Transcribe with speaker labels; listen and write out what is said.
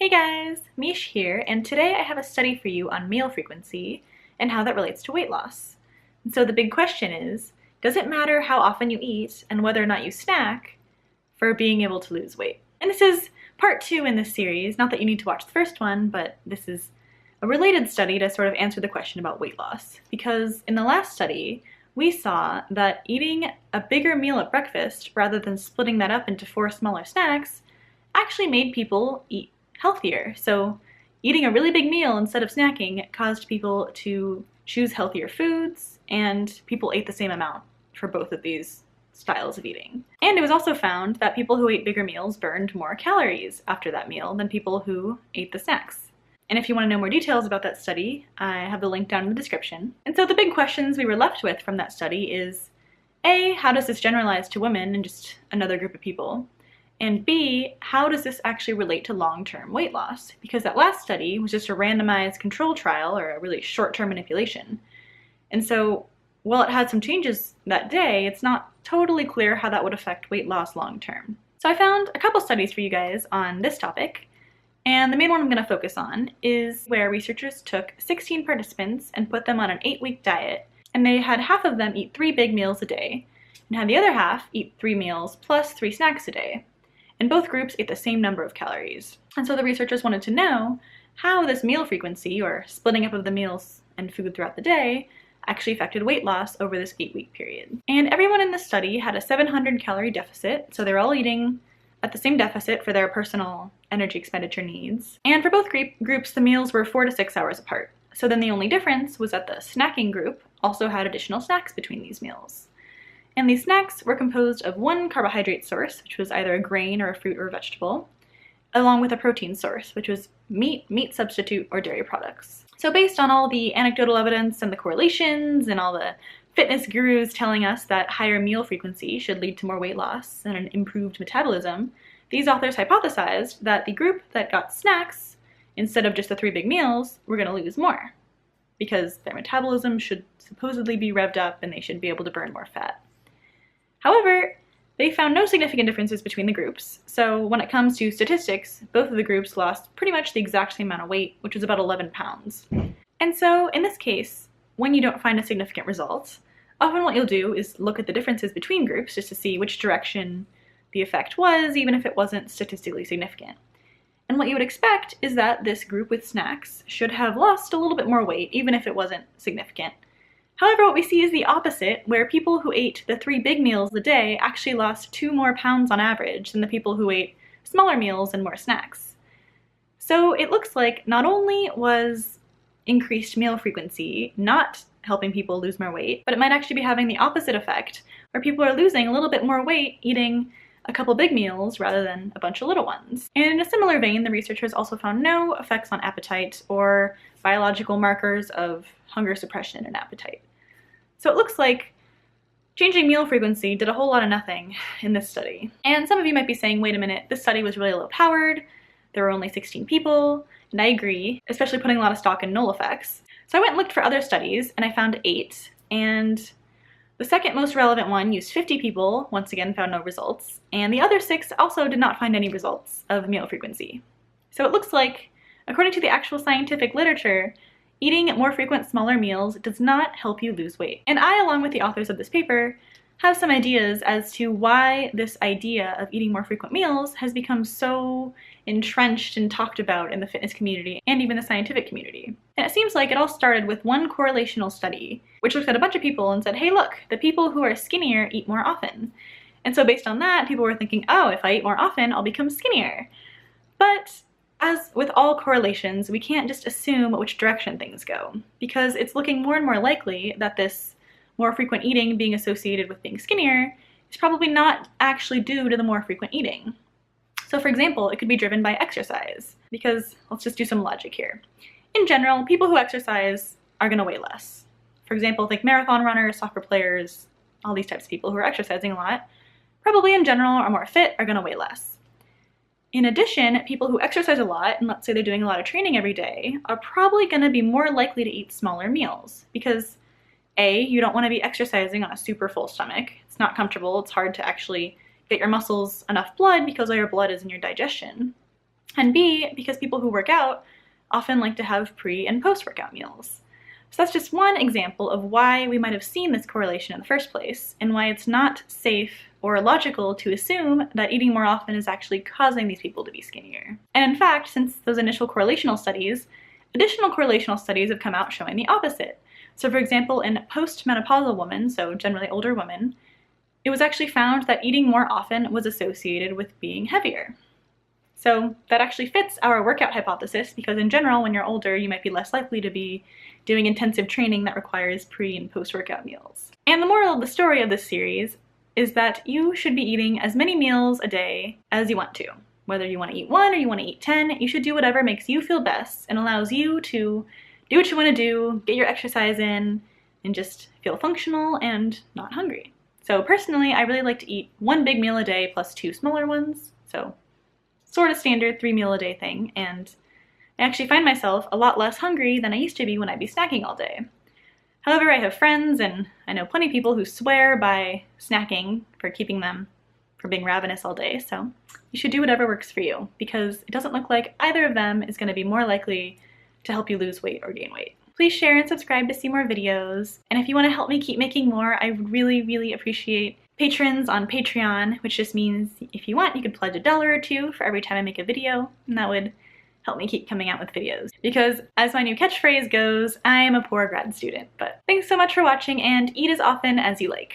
Speaker 1: Hey guys, Mish here, and today I have a study for you on meal frequency and how that relates to weight loss. And so the big question is, does it matter how often you eat and whether or not you snack for being able to lose weight? And this is part 2 in this series, not that you need to watch the first one, but this is a related study to sort of answer the question about weight loss. Because in the last study, we saw that eating a bigger meal at breakfast rather than splitting that up into 4 smaller snacks actually made people eat healthier. So eating a really big meal instead of snacking caused people to choose healthier foods, and people ate the same amount for both of these styles of eating. And it was also found that people who ate bigger meals burned more calories after that meal than people who ate the snacks. And if you want to know more details about that study, I have the link down in the description. And so the big questions we were left with from that study is, A, how does this generalize to women and just another group of people? And B, how does this actually relate to long-term weight loss? Because that last study was just a randomized control trial, or a really short-term manipulation. And so while it had some changes that day, it's not totally clear how that would affect weight loss long-term. So I found a couple studies for you guys on this topic, and the main one I'm going to focus on is where researchers took 16 participants and put them on an 8-week diet, and they had half of them eat 3 big meals a day, and had the other half eat 3 meals plus 3 snacks a day. And both groups ate the same number of calories. And so the researchers wanted to know how this meal frequency, or splitting up of the meals and food throughout the day, actually affected weight loss over this 8-week period. And everyone in the study had a 700 calorie deficit, so they were all eating at the same deficit for their personal energy expenditure needs. And for both groups, the meals were 4 to 6 hours apart. So then the only difference was that the snacking group also had additional snacks between these meals. And these snacks were composed of one carbohydrate source, which was either a grain or a fruit or a vegetable, along with a protein source, which was meat substitute, or dairy products. So based on all the anecdotal evidence and the correlations and all the fitness gurus telling us that higher meal frequency should lead to more weight loss and an improved metabolism, these authors hypothesized that the group that got snacks, instead of just the 3 big meals, were going to lose more, because their metabolism should supposedly be revved up and they should be able to burn more fat. However, they found no significant differences between the groups, so when it comes to statistics, both of the groups lost pretty much the exact same amount of weight, which was about 11 pounds. And so, in this case, when you don't find a significant result, often what you'll do is look at the differences between groups just to see which direction the effect was, even if it wasn't statistically significant. And what you would expect is that this group with snacks should have lost a little bit more weight, even if it wasn't significant. However, what we see is the opposite, where people who ate the 3 big meals a day actually lost 2 more pounds on average than the people who ate smaller meals and more snacks. So it looks like not only was increased meal frequency not helping people lose more weight, but it might actually be having the opposite effect, where people are losing a little bit more weight eating a couple big meals rather than a bunch of little ones. And in a similar vein, the researchers also found no effects on appetite or biological markers of hunger suppression and appetite. So it looks like changing meal frequency did a whole lot of nothing in this study. And some of you might be saying, wait a minute, this study was really low powered, there were only 16 people, and I agree, especially putting a lot of stock in null effects. So I went and looked for other studies, and I found 8, and the second most relevant one used 50 people, once again found no results, and the other 6 also did not find any results of meal frequency. So it looks like, according to the actual scientific literature, eating more frequent smaller meals does not help you lose weight. And I, along with the authors of this paper, have some ideas as to why this idea of eating more frequent meals has become so entrenched and talked about in the fitness community and even the scientific community. And it seems like it all started with one correlational study, which looked at a bunch of people and said, hey look, the people who are skinnier eat more often. And so based on that, people were thinking, oh, if I eat more often, I'll become skinnier. But as with all correlations, we can't just assume which direction things go, because it's looking more and more likely that this more frequent eating being associated with being skinnier is probably not actually due to the more frequent eating. So for example, it could be driven by exercise, because let's just do some logic here. In general, people who exercise are going to weigh less. For example, think marathon runners, soccer players, all these types of people who are exercising a lot, probably in general are more fit, are going to weigh less. In addition, people who exercise a lot, and let's say they're doing a lot of training every day, are probably going to be more likely to eat smaller meals, because A, you don't want to be exercising on a super full stomach. It's not comfortable, it's hard to actually get your muscles enough blood because all your blood is in your digestion. And B, because people who work out often like to have pre- and post-workout meals. So that's just one example of why we might have seen this correlation in the first place, and why it's not safe or logical to assume that eating more often is actually causing these people to be skinnier. And in fact, since those initial correlational studies, additional correlational studies have come out showing the opposite. So for example, in postmenopausal women, so generally older women, it was actually found that eating more often was associated with being heavier. So that actually fits our workout hypothesis, because in general, when you're older, you might be less likely to be doing intensive training that requires pre- and post-workout meals. And the moral of the story of this series is that you should be eating as many meals a day as you want to. Whether you want to eat 1 or you want to eat 10, you should do whatever makes you feel best and allows you to do what you want to do, get your exercise in, and just feel functional and not hungry. So personally, I really like to eat 1 big meal a day plus 2 smaller ones. So sort of standard 3-meal a day thing, and I actually find myself a lot less hungry than I used to be when I'd be snacking all day. However, I have friends, and I know plenty of people who swear by snacking for keeping them from being ravenous all day, so you should do whatever works for you, because it doesn't look like either of them is going to be more likely to help you lose weight or gain weight. Please share and subscribe to see more videos, and if you want to help me keep making more, I would really, really appreciate patrons on Patreon, which just means if you want, you could pledge $1 or $2 for every time I make a video, and that would help me keep coming out with videos. Because as my new catchphrase goes, I am a poor grad student. But thanks so much for watching, and eat as often as you like.